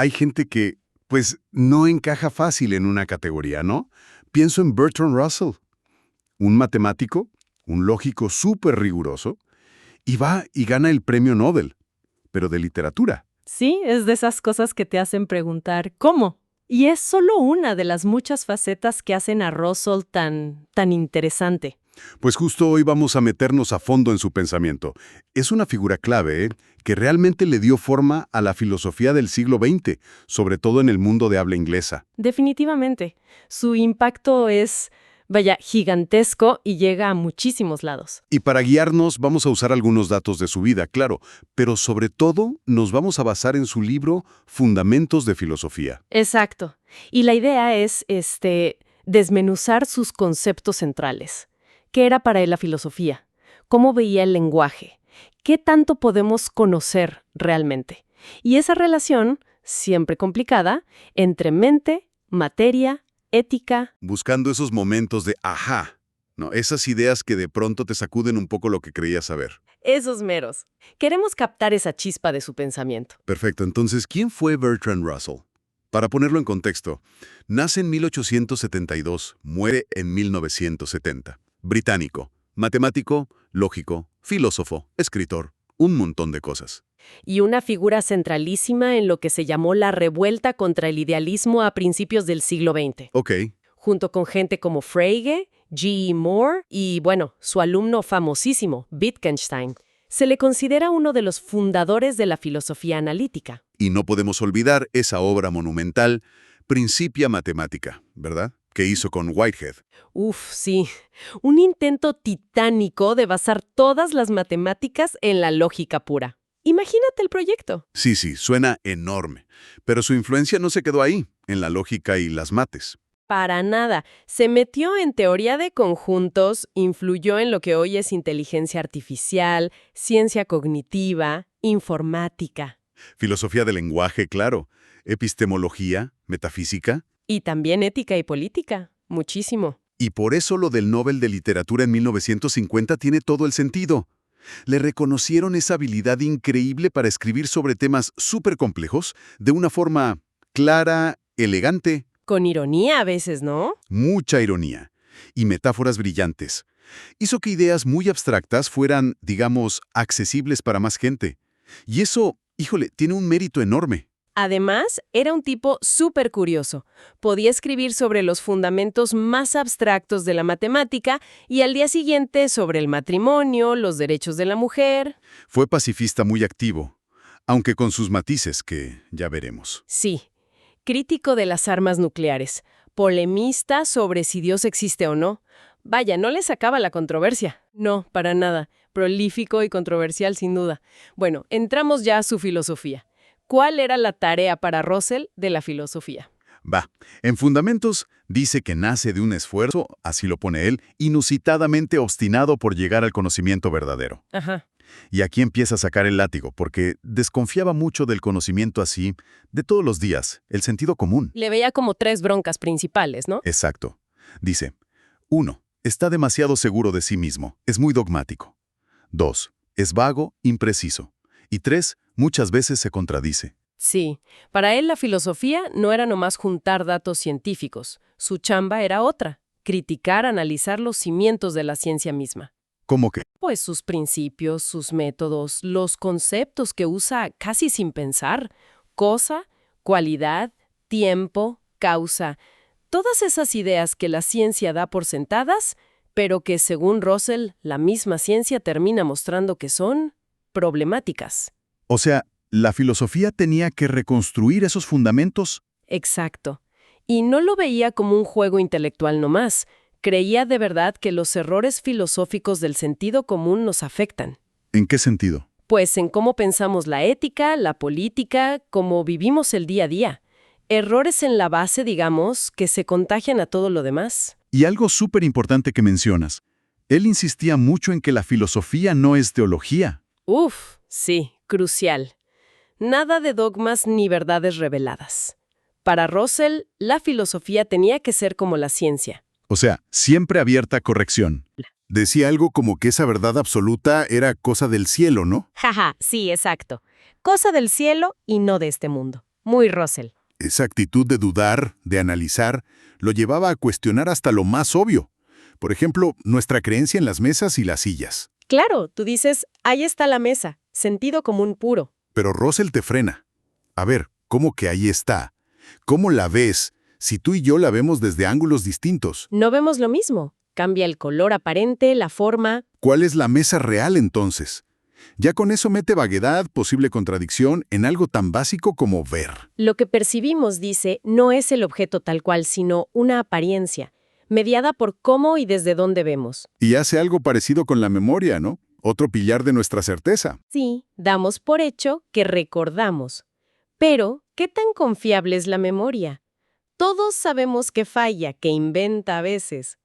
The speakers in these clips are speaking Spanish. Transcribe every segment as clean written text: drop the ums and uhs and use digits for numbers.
hay gente que, pues, no encaja fácil en una categoría, ¿no? Pienso en Bertrand Russell, un matemático, un lógico súper riguroso, y va y gana el premio Nobel, pero de literatura. Sí, es de esas cosas que te hacen preguntar ¿cómo? Y es solo una de las muchas facetas que hacen a Russell tan interesante. Pues justo hoy vamos a meternos a fondo en su pensamiento. Es una figura clave, que realmente le dio forma a la filosofía del siglo XX, sobre todo en el mundo de habla inglesa. Definitivamente. Su impacto es, vaya, gigantesco y llega a muchísimos lados. Y para guiarnos vamos a usar algunos datos de su vida, claro, pero sobre todo nos vamos a basar en su libro Fundamentos de Filosofía. Exacto. Y la idea es, desmenuzar sus conceptos centrales. ¿Qué era para él la filosofía? ¿Cómo veía el lenguaje? ¿Qué tanto podemos conocer realmente? Y esa relación, siempre complicada, entre mente, materia, ética. Buscando esos momentos de ajá, ¿no? Esas ideas que de pronto te sacuden un poco lo que creías saber. Esos meros. Queremos captar esa chispa de su pensamiento. Perfecto, entonces, ¿quién fue Bertrand Russell? Para ponerlo en contexto, nace en 1872, muere en 1970. Británico, matemático, lógico, filósofo, escritor, un montón de cosas. Y una figura centralísima en lo que se llamó la revuelta contra el idealismo a principios del siglo XX, Ok, junto con gente como Frege, G.E. Moore y, bueno, su alumno famosísimo, Wittgenstein. Se le considera uno de los fundadores de la filosofía analítica. y no podemos olvidar esa obra monumental, Principia Mathematica, ¿verdad? Que hizo con Whitehead. Uf, sí. Un intento titánico de basar todas las matemáticas en la lógica pura. Imagínate el proyecto. Sí, suena enorme, pero su influencia no se quedó ahí, en la lógica y las mates. Para nada. Se metió en teoría de conjuntos, influyó en lo que hoy es inteligencia artificial, ciencia cognitiva, informática. Filosofía del lenguaje, claro, epistemología, metafísica, Y también ética y política. Muchísimo. y por eso lo del Nobel de Literatura en 1950 tiene todo el sentido. Le reconocieron esa habilidad increíble para escribir sobre temas súper complejos de una forma clara, elegante, Con ironía a veces, ¿no? mucha ironía y metáforas brillantes. Hizo que ideas muy abstractas fueran, digamos, accesibles para más gente. Y eso, híjole, tiene un mérito enorme. Además, era un tipo súper curioso. Podía escribir sobre los fundamentos más abstractos de la matemática y al día siguiente sobre el matrimonio, los derechos de la mujer. Fue pacifista muy activo, aunque con sus matices que ya veremos. Sí, crítico de las armas nucleares, polemista sobre si Dios existe o no. Vaya, no le sacaba la controversia. No, para nada. Prolífico y controversial sin duda. Bueno, entramos ya a su filosofía. ¿Cuál era la tarea para Russell de la filosofía? Va, en Fundamentos dice que nace de un esfuerzo, así lo pone él, inusitadamente obstinado por llegar al conocimiento verdadero. Ajá. Y aquí empieza a sacar el látigo, porque desconfiaba mucho del conocimiento así, de todos los días, el sentido común. Le veía como tres broncas principales, ¿no? Exacto. Dice, 1. Está demasiado seguro de sí mismo, es muy dogmático. 2. Es vago, impreciso. Y 3. Muchas veces se contradice. Sí, para él la filosofía no era nomás juntar datos científicos. Su chamba era otra, criticar, analizar los cimientos de la ciencia misma. ¿Cómo que? Pues sus principios, sus métodos, los conceptos que usa casi sin pensar, cosa, cualidad, tiempo, causa, todas esas ideas que la ciencia da por sentadas, pero que según Russell, la misma ciencia termina mostrando que son problemáticas. O sea, ¿la filosofía tenía que reconstruir esos fundamentos? Exacto. Y no lo veía como un juego intelectual nomás. Creía de verdad que los errores filosóficos del sentido común nos afectan. ¿En qué sentido? Pues en cómo pensamos la ética, la política, cómo vivimos el día a día. Errores en la base, digamos, que se contagian a todo lo demás. Y algo súper importante que mencionas. Él insistía mucho en que la filosofía no es teología. Uf, sí, crucial. Nada de dogmas ni verdades reveladas. Para Russell, la filosofía tenía que ser como la ciencia. O sea, siempre abierta a corrección. Decía algo como que esa verdad absoluta era cosa del cielo, ¿no? Jaja, sí, exacto. Cosa del cielo y no de este mundo. Muy Russell. Esa actitud de dudar, de analizar, lo llevaba a cuestionar hasta lo más obvio. Por ejemplo, nuestra creencia en las mesas y las sillas. Claro, tú dices, ahí está la mesa, sentido común puro. Pero Russell te frena. A ver, ¿cómo que ahí está? ¿Cómo la ves si tú y yo la vemos desde ángulos distintos? No vemos lo mismo. Cambia el color aparente, la forma. ¿Cuál es la mesa real entonces? Ya con eso mete vaguedad, posible contradicción, en algo tan básico como ver. Lo que percibimos, dice, no es el objeto tal cual, sino una apariencia, mediada por cómo y desde dónde vemos. Y hace algo parecido con la memoria, ¿no? Otro pillar de nuestra certeza. Sí, damos por hecho que recordamos. Pero, ¿qué tan confiable es la memoria? Todos sabemos que falla, que inventa a veces.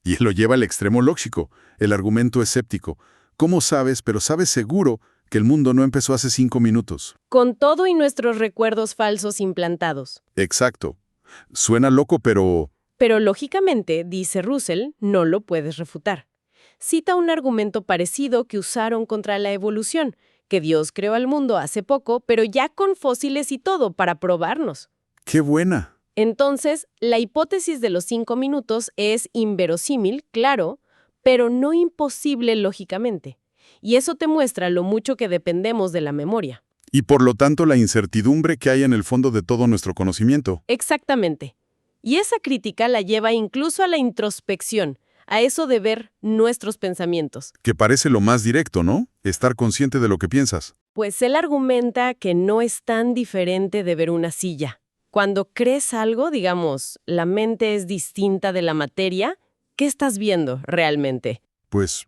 Y lo lleva al extremo lógico, el argumento escéptico. ¿Cómo sabes, pero sabes seguro que el mundo no empezó hace 5 minutos? Con todo y nuestros recuerdos falsos implantados. Exacto. Suena loco, pero... Pero lógicamente, dice Russell, no lo puedes refutar. Cita un argumento parecido que usaron contra la evolución, que Dios creó al mundo hace poco, pero ya con fósiles y todo para probarnos. ¡Qué buena! Entonces, la hipótesis de los 5 minutos es inverosímil, claro, pero no imposible lógicamente. Y eso te muestra lo mucho que dependemos de la memoria. Y por lo tanto la incertidumbre que hay en el fondo de todo nuestro conocimiento. Exactamente. Y esa crítica la lleva incluso a la introspección, a eso de ver nuestros pensamientos. Que parece lo más directo, ¿no? Estar consciente de lo que piensas. Pues él argumenta que no es tan diferente de ver una silla. Cuando crees algo, digamos, la mente es distinta de la materia, ¿qué estás viendo realmente? Pues,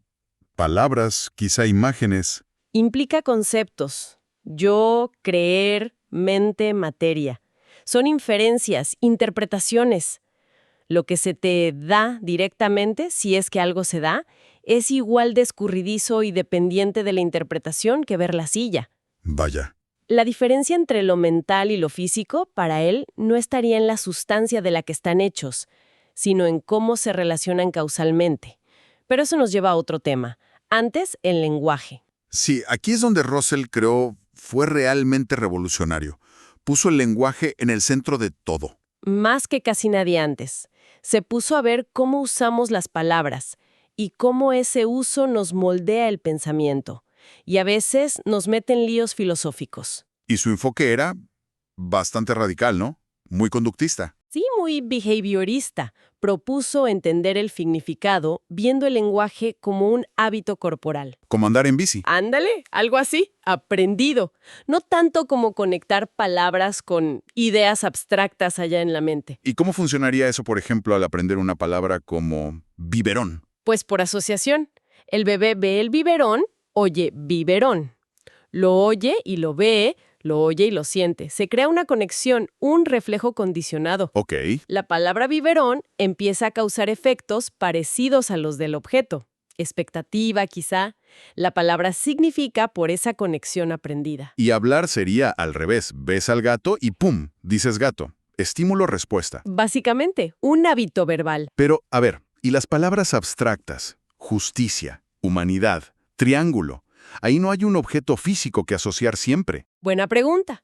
palabras, quizá imágenes. Implica conceptos. Yo, creer, mente, materia. Son inferencias, interpretaciones. Lo que se te da directamente, si es que algo se da, es igual de escurridizo y dependiente de la interpretación que ver la silla. Vaya. La diferencia entre lo mental y lo físico, para él, no estaría en la sustancia de la que están hechos, sino en cómo se relacionan causalmente. Pero eso nos lleva a otro tema. Antes, el lenguaje. Sí, aquí es donde Russell fue realmente revolucionario. Puso el lenguaje en el centro de todo. Más que casi nadie antes. Se puso a ver cómo usamos las palabras y cómo ese uso nos moldea el pensamiento. Y a veces nos mete en líos filosóficos. Y su enfoque era bastante radical, ¿no? Muy conductista. Sí, muy behaviorista. Propuso entender el significado viendo el lenguaje como un hábito corporal. Como andar en bici. Ándale, algo así, aprendido. No tanto como conectar palabras con ideas abstractas allá en la mente. ¿Y cómo funcionaría eso, por ejemplo, al aprender una palabra como biberón? Pues por asociación. El bebé ve el biberón, oye biberón. Lo oye y lo ve, lo oye y lo siente. Se crea una conexión, un reflejo condicionado. Ok. La palabra biberón empieza a causar efectos parecidos a los del objeto. Expectativa, quizá. La palabra significa por esa conexión aprendida. Y hablar sería al revés. Ves al gato y ¡pum! Dices gato. Estímulo-respuesta. Básicamente, un hábito verbal. Pero, a ver, ¿y las palabras abstractas? Justicia, humanidad, triángulo. Ahí no hay un objeto físico que asociar siempre. Buena pregunta.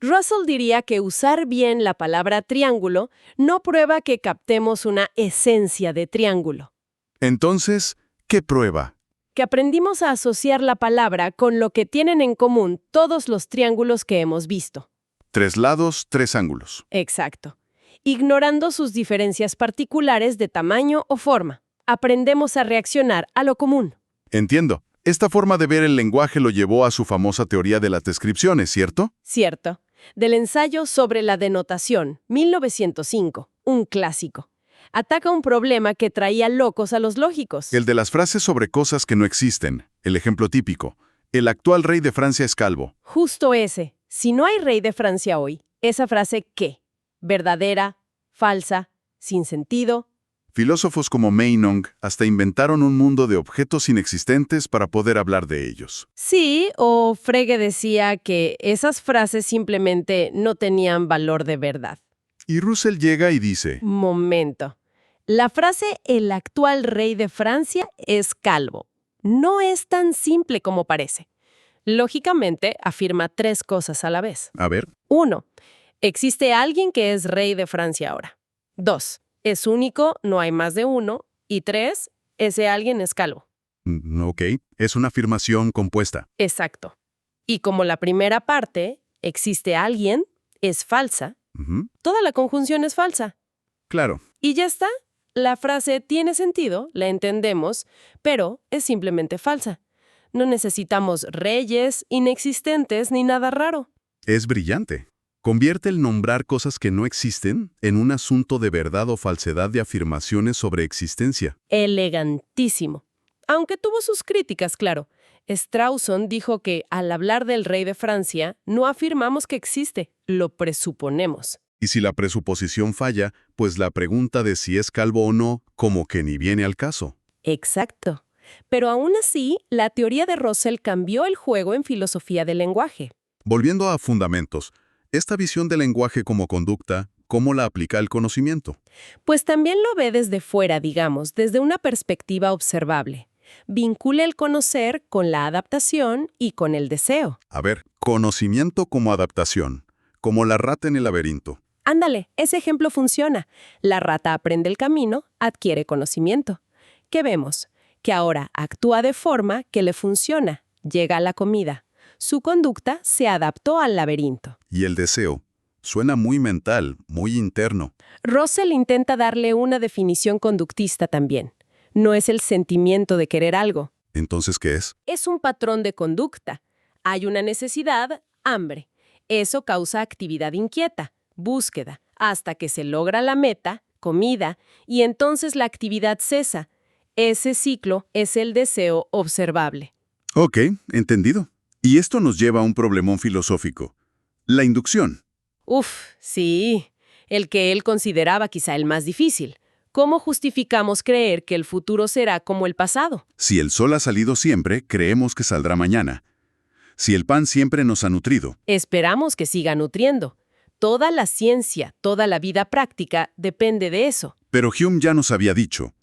Russell diría que usar bien la palabra triángulo no prueba que captemos una esencia de triángulo. Entonces, ¿qué prueba? Que aprendimos a asociar la palabra con lo que tienen en común todos los triángulos que hemos visto. 3 lados, 3 ángulos. Exacto. Ignorando sus diferencias particulares de tamaño o forma. Aprendemos a reaccionar a lo común. Entiendo. Esta forma de ver el lenguaje lo llevó a su famosa teoría de las descripciones, ¿cierto? Cierto. Del ensayo sobre la denotación, 1905, un clásico. Ataca un problema que traía locos a los lógicos. El de las frases sobre cosas que no existen. El ejemplo típico. El actual rey de Francia es calvo. Justo ese. Si no hay rey de Francia hoy, esa frase ¿qué? ¿Verdadera? ¿Falsa? ¿Sin sentido? Filósofos como Meinong hasta inventaron un mundo de objetos inexistentes para poder hablar de ellos. Sí, o Frege decía que esas frases simplemente no tenían valor de verdad. Y Russell llega y dice, Momento. La frase «el actual rey de Francia es calvo» no es tan simple como parece. Lógicamente, afirma 3 cosas a la vez. a ver, 1. Existe alguien que es rey de Francia ahora. 2. Es único, no hay más de uno. Y 3. Ese alguien es calvo. Ok, es una afirmación compuesta. Exacto. Y como la primera parte, existe alguien, es falsa, Ujú. toda la conjunción es falsa. Claro. Y ya está. La frase tiene sentido, la entendemos, pero es simplemente falsa. No necesitamos reyes, inexistentes ni nada raro. Es brillante. Convierte el nombrar cosas que no existen en un asunto de verdad o falsedad de afirmaciones sobre existencia. Elegantísimo. Aunque tuvo sus críticas, claro. Strawson dijo que al hablar del rey de Francia, no afirmamos que existe, lo presuponemos. Y si la presuposición falla, pues la pregunta de si es calvo o no, como que ni viene al caso. Exacto. Pero aún así, la teoría de Russell cambió el juego en filosofía del lenguaje. Volviendo a fundamentos, esta visión del lenguaje como conducta, ¿cómo la aplica al conocimiento? Pues también lo ve desde fuera, digamos, desde una perspectiva observable. Vincula el conocer con la adaptación y con el deseo. A ver, conocimiento como adaptación, como la rata en el laberinto. Ándale, ese ejemplo funciona. La rata aprende el camino, adquiere conocimiento. ¿Qué vemos? Que ahora actúa de forma que le funciona, llega a la comida. Su conducta se adaptó al laberinto. Y el deseo. Suena muy mental, muy interno. Russell intenta darle una definición conductista también. No es el sentimiento de querer algo. Entonces, ¿qué es? Es un patrón de conducta. Hay una necesidad, hambre. Eso causa actividad inquieta, búsqueda, hasta que se logra la meta, comida, y entonces la actividad cesa. Ese ciclo es el deseo observable. Ok, entendido. Y esto nos lleva a un problemón filosófico. La inducción. Uf, sí, el que él consideraba quizá el más difícil. ¿Cómo justificamos creer que el futuro será como el pasado? Si el sol ha salido siempre, creemos que saldrá mañana. Si el pan siempre nos ha nutrido. Esperamos que siga nutriendo. Toda la ciencia, toda la vida práctica depende de eso. Pero Hume ya nos había dicho,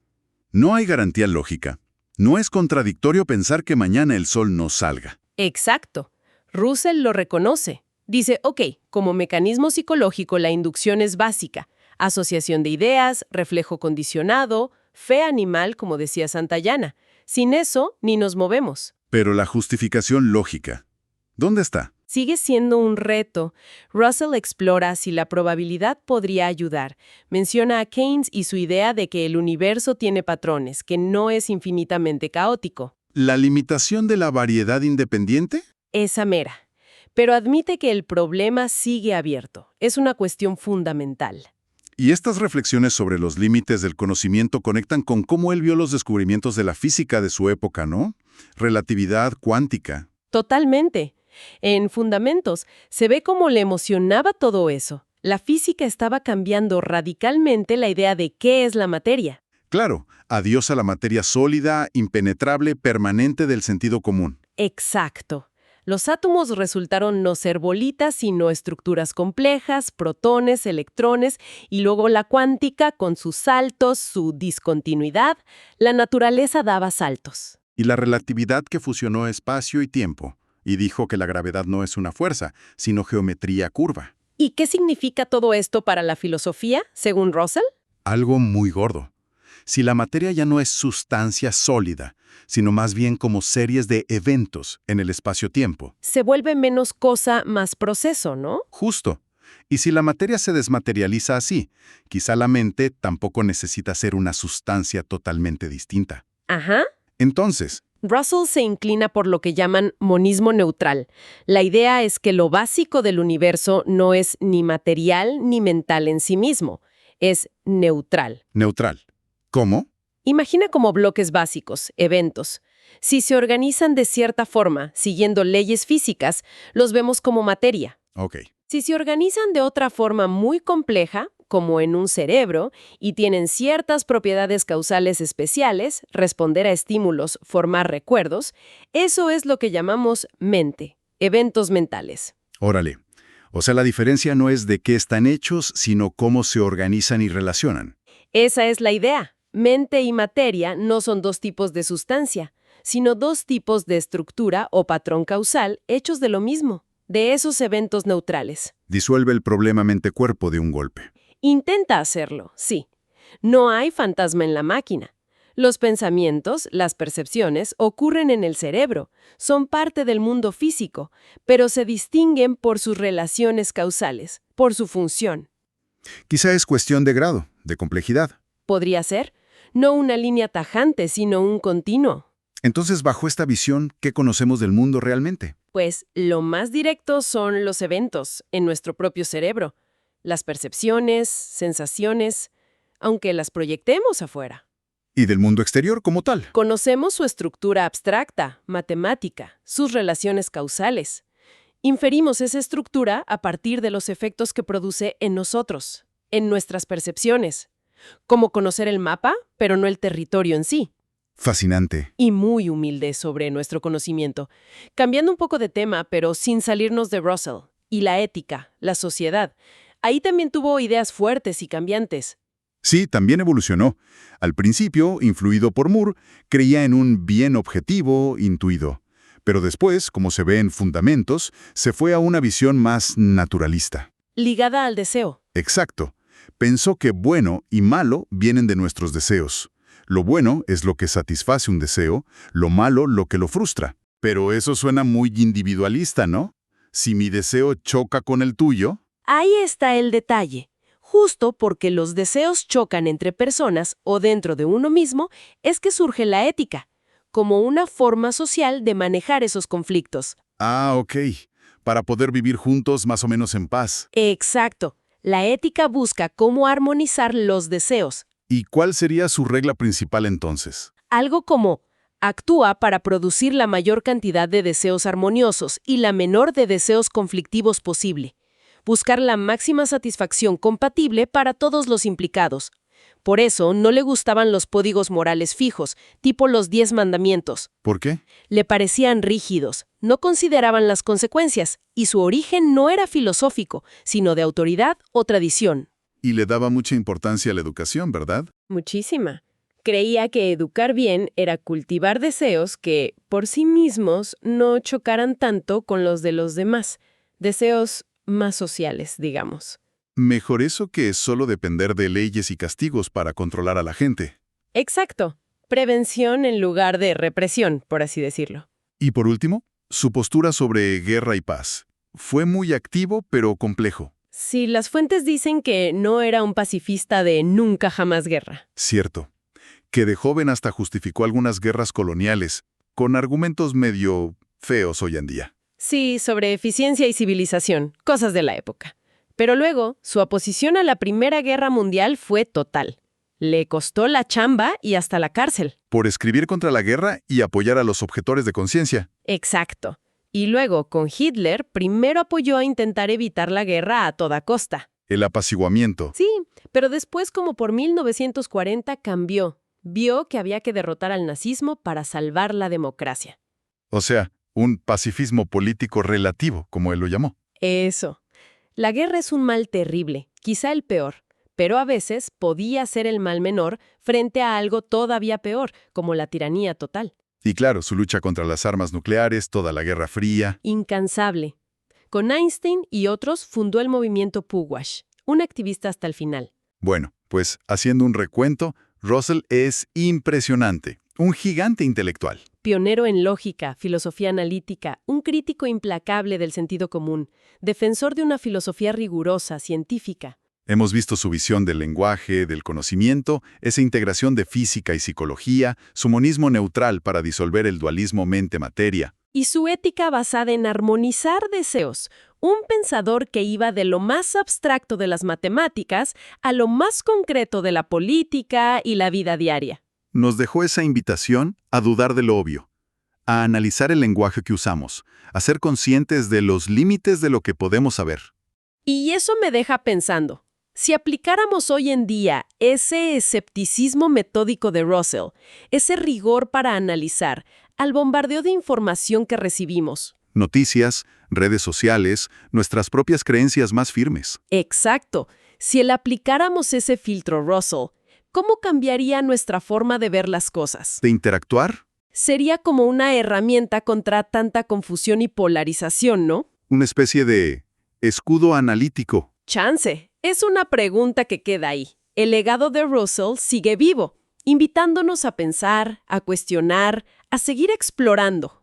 no hay garantía lógica. No es contradictorio pensar que mañana el sol no salga. Exacto. Russell lo reconoce. Dice, ok, como mecanismo psicológico la inducción es básica. Asociación de ideas, reflejo condicionado, fe animal, como decía Santayana. Sin eso, ni nos movemos. Pero la justificación lógica, ¿dónde está? Sigue siendo un reto. Russell explora si la probabilidad podría ayudar. Menciona a Keynes y su idea de que el universo tiene patrones, que no es infinitamente caótico. ¿La limitación de la variedad independiente? Esa mera. Pero admite que el problema sigue abierto. Es una cuestión fundamental. Y estas reflexiones sobre los límites del conocimiento conectan con cómo él vio los descubrimientos de la física de su época, ¿no? Relatividad cuántica. Totalmente. En Fundamentos se ve cómo le emocionaba todo eso. La física estaba cambiando radicalmente la idea de qué es la materia. Claro, adiós a la materia sólida, impenetrable, permanente del sentido común. Exacto. Los átomos resultaron no ser bolitas, sino estructuras complejas, protones, electrones, y luego la cuántica con sus saltos, su discontinuidad. La naturaleza daba saltos. Y la relatividad que fusionó espacio y tiempo, y dijo que la gravedad no es una fuerza, sino geometría curva. ¿Y qué significa todo esto para la filosofía, según Russell? Algo muy gordo. Si la materia ya no es sustancia sólida, sino más bien como series de eventos en el espacio-tiempo. Se vuelve menos cosa, más proceso, ¿no? Justo. Y si la materia se desmaterializa así, quizá la mente tampoco necesita ser una sustancia totalmente distinta. Ajá. Entonces, Russell se inclina por lo que llaman monismo neutral. La idea es que lo básico del universo no es ni material ni mental en sí mismo. Es neutral. neutral. ¿Cómo? Imagina como bloques básicos, eventos. Si se organizan de cierta forma, siguiendo leyes físicas, los vemos como materia. Ok. Si se organizan de otra forma muy compleja, como en un cerebro, y tienen ciertas propiedades causales especiales, responder a estímulos, formar recuerdos, eso es lo que llamamos mente, eventos mentales. Órale. O sea, la diferencia no es de qué están hechos, sino cómo se organizan y relacionan. Esa es la idea. Mente y materia no son dos tipos de sustancia, sino dos tipos de estructura o patrón causal hechos de lo mismo. de esos eventos neutrales. Disuelve el problema mente-cuerpo de un golpe. Intenta hacerlo, sí. No hay fantasma en la máquina. Los pensamientos, las percepciones, ocurren en el cerebro, son parte del mundo físico, pero se distinguen por sus relaciones causales, por su función. Quizá es cuestión de grado, de complejidad. Podría ser, no una línea tajante, sino un continuo. Entonces, bajo esta visión, ¿qué conocemos del mundo realmente? Pues lo más directo son los eventos en nuestro propio cerebro, las percepciones, sensaciones, aunque las proyectemos afuera. ¿Y del mundo exterior como tal? Conocemos su estructura abstracta, matemática, sus relaciones causales. Inferimos esa estructura a partir de los efectos que produce en nosotros, en nuestras percepciones. Como conocer el mapa, pero no el territorio en sí. Fascinante. Y muy humilde sobre nuestro conocimiento. Cambiando un poco de tema, pero sin salirnos de Russell. Y la ética, la sociedad. Ahí también tuvo ideas fuertes y cambiantes. Sí, también evolucionó. Al principio, influido por Moore, creía en un bien objetivo, intuido. Pero después, como se ve en Fundamentos, se fue a una visión más naturalista. Ligada al deseo. Exacto. Pensó que bueno y malo vienen de nuestros deseos. Lo bueno es lo que satisface un deseo, lo malo lo que lo frustra. Pero eso suena muy individualista, ¿no? Si mi deseo choca con el tuyo... Ahí está el detalle. Justo porque los deseos chocan entre personas o dentro de uno mismo, es que surge la ética, como una forma social de manejar esos conflictos. Ah, ok. Para poder vivir juntos más o menos en paz. Exacto. La ética busca cómo armonizar los deseos. ¿Y cuál sería su regla principal entonces? Algo como, actúa para producir la mayor cantidad de deseos armoniosos y la menor de deseos conflictivos posible. Buscar la máxima satisfacción compatible para todos los implicados. Por eso no le gustaban los códigos morales fijos, tipo los 10 mandamientos. ¿Por qué? Le parecían rígidos, no consideraban las consecuencias, y su origen no era filosófico, sino de autoridad o tradición. Y le daba mucha importancia a la educación, ¿verdad? Muchísima. Creía que educar bien era cultivar deseos que, por sí mismos, no chocaran tanto con los de los demás. Deseos más sociales, digamos. Mejor eso que solo depender de leyes y castigos para controlar a la gente. Exacto. Prevención en lugar de represión, por así decirlo. Y por último, su postura sobre guerra y paz. Fue muy activo, pero complejo. Sí, las fuentes dicen que no era un pacifista de nunca jamás guerra. Cierto. Que de joven hasta justificó algunas guerras coloniales, con argumentos medio feos hoy en día. Sí, sobre eficiencia y civilización, cosas de la época. Pero luego, su oposición a la Primera Guerra Mundial fue total. Le costó la chamba y hasta la cárcel. Por escribir contra la guerra y apoyar a los objetores de conciencia. Exacto. Y luego, con Hitler, primero apoyó a intentar evitar la guerra a toda costa. El apaciguamiento. Sí, pero después, como por 1940, cambió. Vio que había que derrotar al nazismo para salvar la democracia. O sea, un pacifismo político relativo, como él lo llamó. Eso. La guerra es un mal terrible, quizá el peor, pero a veces podía ser el mal menor frente a algo todavía peor, como la tiranía total. Y claro, su lucha contra las armas nucleares, toda la Guerra Fría. Incansable. Con Einstein y otros fundó el movimiento Pugwash, un activista hasta el final. Bueno, pues haciendo un recuento, Russell es impresionante, un gigante intelectual. Pionero en lógica, filosofía analítica, un crítico implacable del sentido común, defensor de una filosofía rigurosa, científica. Hemos visto su visión del lenguaje, del conocimiento, esa integración de física y psicología, su monismo neutral para disolver el dualismo mente-materia. Y su ética basada en armonizar deseos, un pensador que iba de lo más abstracto de las matemáticas a lo más concreto de la política y la vida diaria. Nos dejó esa invitación a dudar de lo obvio, a analizar el lenguaje que usamos, a ser conscientes de los límites de lo que podemos saber. Y eso me deja pensando, si aplicáramos hoy en día ese escepticismo metódico de Russell, ese rigor para analizar, al bombardeo de información que recibimos. Noticias, redes sociales, nuestras propias creencias más firmes. Exacto. Si le aplicáramos ese filtro Russell, ¿cómo cambiaría nuestra forma de ver las cosas? ¿De interactuar? Sería como una herramienta contra tanta confusión y polarización, ¿no? una especie de escudo analítico. Chance, es una pregunta que queda ahí. El legado de Russell sigue vivo, invitándonos a pensar, a cuestionar, a seguir explorando.